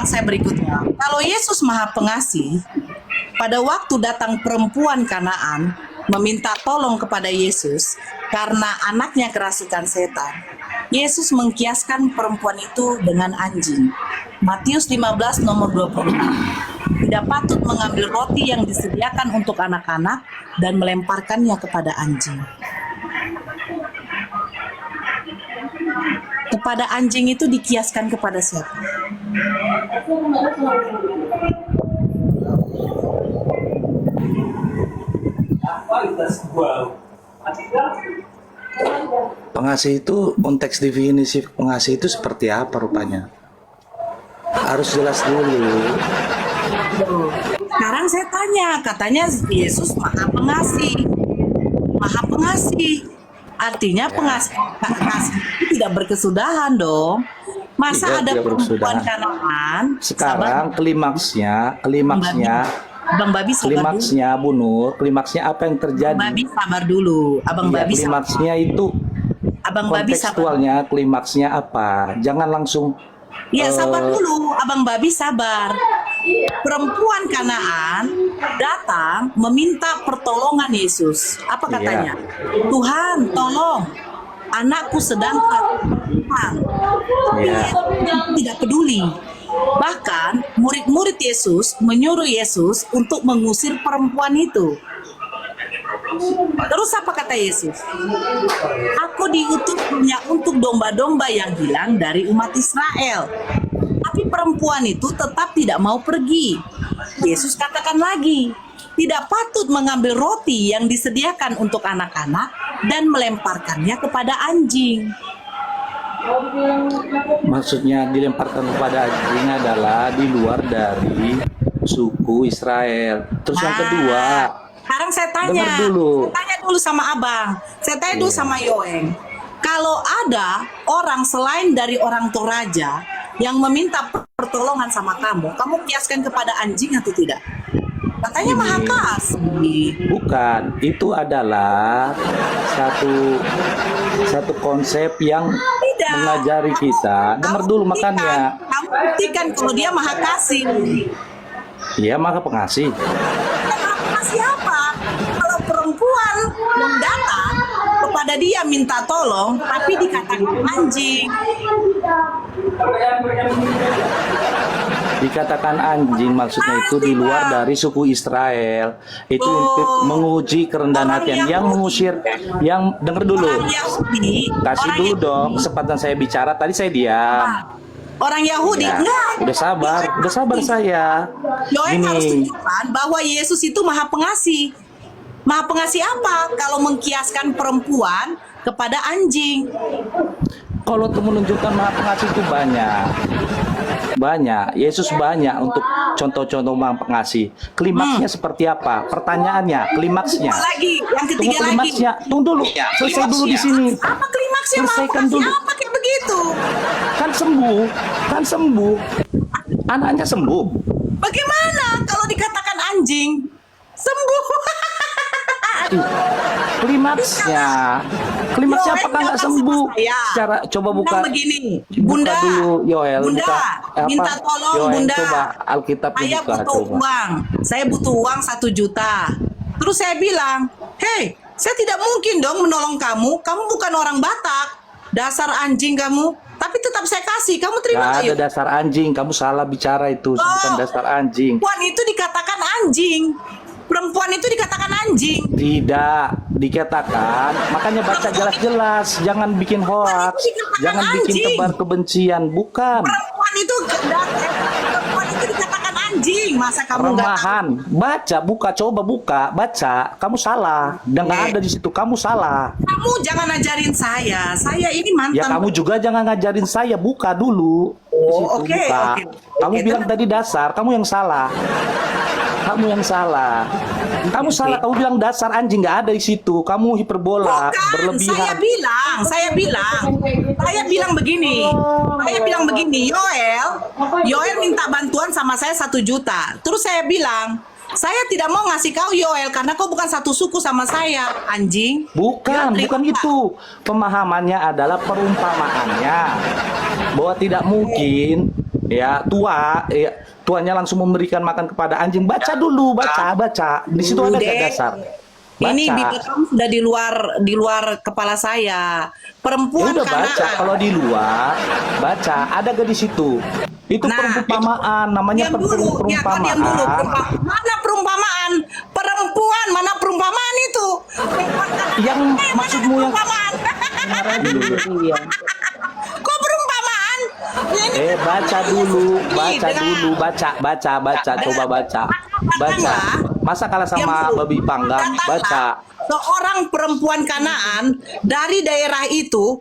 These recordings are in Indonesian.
bilang saya berikutnya, kalau Yesus Maha Pengasih, pada waktu datang perempuan Kanaan meminta tolong kepada Yesus karena anaknya kerasukan setan, Yesus mengkiaskan perempuan itu dengan anjing. Matius 15 nomor 26. Tidak patut mengambil roti yang disediakan untuk anak-anak dan melemparkannya kepada anjing. Kepada anjing itu dikiaskan kepada siapa? Pengasih itu, konteks definisi pengasih itu seperti apa rupanya? Harus jelas dulu. Sekarang saya tanya, katanya Yesus Maha Pengasih. Maha Pengasih. Artinya pengasih itu tidak berkesudahan dong. Masa Tidak, ada tidak perempuan berkesudahan. Kanaan? Sekarang klimaksnya, Bang Babi sabar dulu. klimaksnya Bu Nur, klimaksnya apa yang terjadi? Abang Babi sabar dulu. Abang Iya, Babi sabar. klimaksnya itu Abang Babi sabar. kontekstualnya, klimaksnya apa? Jangan langsung Ya sabar dulu, Abang Babi sabar. Perempuan Kanaan datang meminta pertolongan Yesus. Apa katanya? Tuhan, tolong. Anakku sedang keracunan. Iya. Yesus tidak peduli. Bahkan murid-murid Yesus menyuruh Yesus untuk mengusir perempuan itu. Terus apa kata Yesus? Aku diutus hanya untuk domba-domba yang hilang dari umat Israel. Tapi perempuan itu tetap tidak mau pergi. Yesus katakan lagi, tidak patut mengambil roti yang disediakan untuk anak-anak dan melemparkannya kepada anjing. Maksudnya dilemparkan kepada anjing adalah di luar dari suku Israel. Terus yang kedua, Sekarang saya tanya, dengar dulu. saya tanya dulu sama abang, saya tanya dulu sama Yoeng. Kalau ada orang selain dari orang Toraja yang meminta pertolongan sama kamu kiaskan kepada anjing atau tidak? Katanya Maha Kasih. bukan, itu adalah satu konsep yang Tidak. mengajari kita. Dengar dulu makanya. Kamu buktikan kalau dia Maha Kasih. Iya, maka pengasih. Maha siapa? Kalau perempuan yang datang kepada dia minta tolong, tapi dikatakan anjing. Dikatakan anjing maksudnya itu di luar dari suku Israel. Itu untuk menguji kerendahan Orang hati yang Yahudi. mengusir, yang denger dulu. Orang Yahudi. Kasih orang dulu Yahudi. dong kesempatan saya bicara. Tadi saya diam. Orang Yahudi Ya, enggak. udah sabar saya. Yoel harus Gini, tunjukkan bahwa Yesus itu Maha Pengasih. Maha Pengasih apa? Kalau mengkiaskan perempuan kepada anjing. kalau menunjukkan Maha Pengasih itu banyak. Yesus banyak untuk contoh-contoh Maha Pengasih. Klimaksnya seperti apa? Pertanyaannya, klimaksnya. Apa lagi? Yang Tunggu ketiga lagi. klimaksnya. Tunggu dulu. Selesai dulu di sini. Apa klimaksnya Maha Selesaikan Pengasih? dulu. Apa kayak begitu? Kan sembuh. Anaknya sembuh. Bagaimana kalau dikatakan anjing? Sembuh. Klimaksnya Yoel, apakah nggak jangan sembuh? sama saya. Secara coba buka. Bilang begini, Buka Bunda, dulu Yoel. Bunda, Buka, minta tolong Yoel, Bunda. coba Alkitab Saya dibuka, butuh coba. uang. Saya butuh uang 1 juta. Terus saya bilang, hei, saya tidak mungkin dong menolong kamu. Kamu bukan orang Batak. Dasar anjing kamu. Tapi tetap saya kasih. Kamu terima Nggak nggak, ada Yuk? dasar anjing. Kamu salah bicara itu. Bukan dasar anjing. Perempuan itu dikatakan anjing. Perempuan itu dikatakan anjing. Tidak dikatakan. Makanya baca jelas-jelas. Jangan bikin hoax. Jangan bikin tebar kebencian. Bukan. Perempuan itu dikatakan anjing. Masa kamu nggak tahu? Remahan. Baca, coba buka, baca. Kamu salah. Dan nggak ada di situ. Kamu salah. Kamu jangan ajarin saya. Saya ini mantan. Ya kamu juga jangan ngajarin saya. Buka dulu. Di Oh, situ, oke, buka. oke. Kamu Oke, bilang tadi dasar. Kamu yang salah. Kamu yang salah. Kamu salah. Kamu bilang dasar anjing, nggak ada di situ. Kamu hiperbola, Bukan, berlebihan. saya bilang begini, Yoel minta bantuan sama saya 1 juta. Terus saya bilang, saya tidak mau ngasih kau Yoel karena kau bukan satu suku sama saya, anjing. Bukan, Ya, bukan terima. itu. Pemahamannya adalah perumpamaannya bahwa tidak mungkin ya tuannya langsung memberikan makan kepada anjing. Baca dulu, baca. Di situ ada nggak Dek, dasar? Baca. ini bibir kamu sudah di luar kepala saya. Ya Perempuan udah baca. Kanaan. Kalau di luar, baca. Ada gak di situ? Itu Nah, perumpamaan. Namanya Diam dulu, ya kau diam dulu. perumpamaan. Mana perumpamaan? Perempuan, mana perumpamaan itu? Yang maksudmu yang Perumpamaan. Iya. Kok perumpamaan? Ini baca dulu, dengan- baca, coba baca. Masa kalah sama Diam dulu. babi panggang? Datanglah Baca. seorang perempuan Kanaan dari daerah itu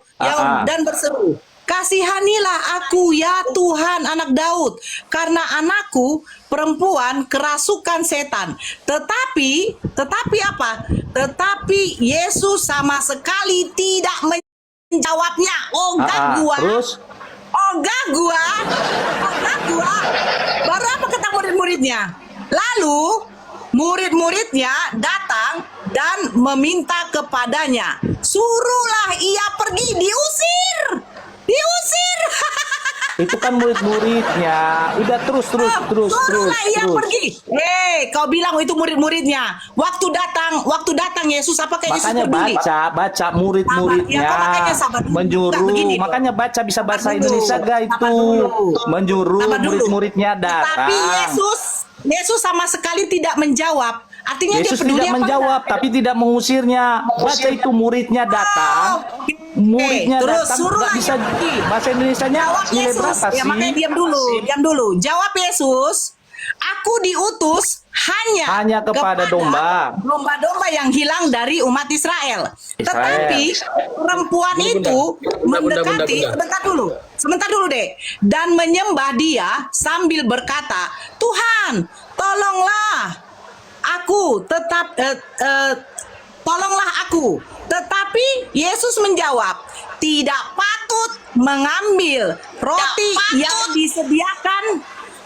dan berseru, kasihanilah aku ya Tuhan anak Daud, karena anakku perempuan kerasukan setan. Tetapi apa? Tetapi Yesus sama sekali tidak menjawabnya. Terus Ogah gua. Baru apa kata murid-muridnya? Lalu murid-muridnya datang dan meminta kepadanya, suruhlah ia pergi, diusir. itu kan murid-muridnya. Udah terus. Suruhlah ia pergi. Kau bilang itu murid-muridnya. Waktu datang Yesus, apakah Yesus Makanya peduli? baca murid-muridnya Ya, kau makanya sabar dulu. menyuruh. Nggak begini, Makanya baca bisa bahasa Sabar Indonesia dulu. gak Sabar itu? dulu. Menyuruh Sabar dulu. murid-muridnya datang. Tapi Yesus sama sekali tidak menjawab. Artinya Yesus dia peduli tidak apa menjawab, enggak? tapi tidak mengusirnya. Baca itu muridnya datang. Oke. Muridnya Terus datang suruhlah nggak bisa ia pergi. bahasa Indonesianya Jawab nilai Yesus. berapa Ya sih? makanya diam dulu. Jawab Yesus, aku diutus hanya kepada domba-domba yang hilang dari umat Israel. Tetapi perempuan itu mendekati, sebentar dulu deh, dan menyembah dia sambil berkata, Tuhan, tolonglah aku, tolonglah aku. Tetapi Yesus menjawab, tidak patut mengambil roti yang disediakan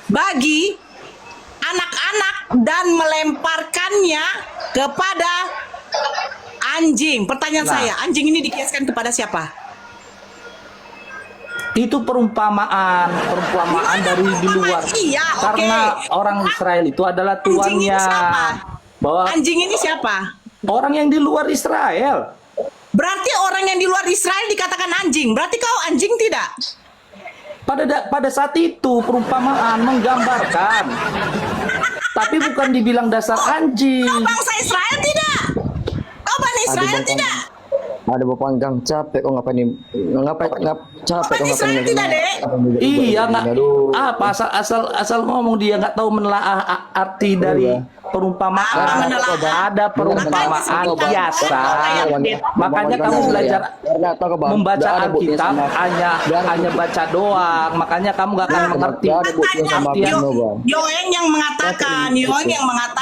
bagi anak-anak dan melemparkannya kepada anjing. Pertanyaan saya, anjing ini dikiaskan kepada siapa? Itu perumpamaan dari di luar. Iya, oke. Karena orang Israel itu adalah Anjing ini tuannya. siapa? Bahwa Anjing ini siapa? orang yang di luar Israel. Berarti orang yang di luar Israel dikatakan anjing. Berarti kau anjing tidak? Pada saat itu perumpamaan menggambarkan, tapi bukan dibilang dasar anjing. Kau bangsa Israel tidak? Kau Bani Israel tidak? Ada panggang capek kok ngapain capek kok Israel tidak, Dek? Iya nggak apa asal ngomong dia nggak tahu menelaah arti dari perumpamaan. Ada perumpamaan biasa. Makanya kamu belajar membaca Alkitab hanya baca doang. Makanya kamu nggak akan mengerti. Yoeng yang mengatakan.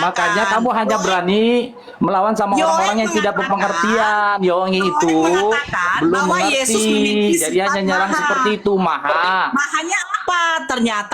Makanya kamu hanya berani melawan sama orang-orang yang tidak berpengertian. Yoeng itu belum bahwa Yesus memiliki mengerti. Jadi hanya sifat nyerang maha. seperti itu, maha. Mahanya apa? Ternyata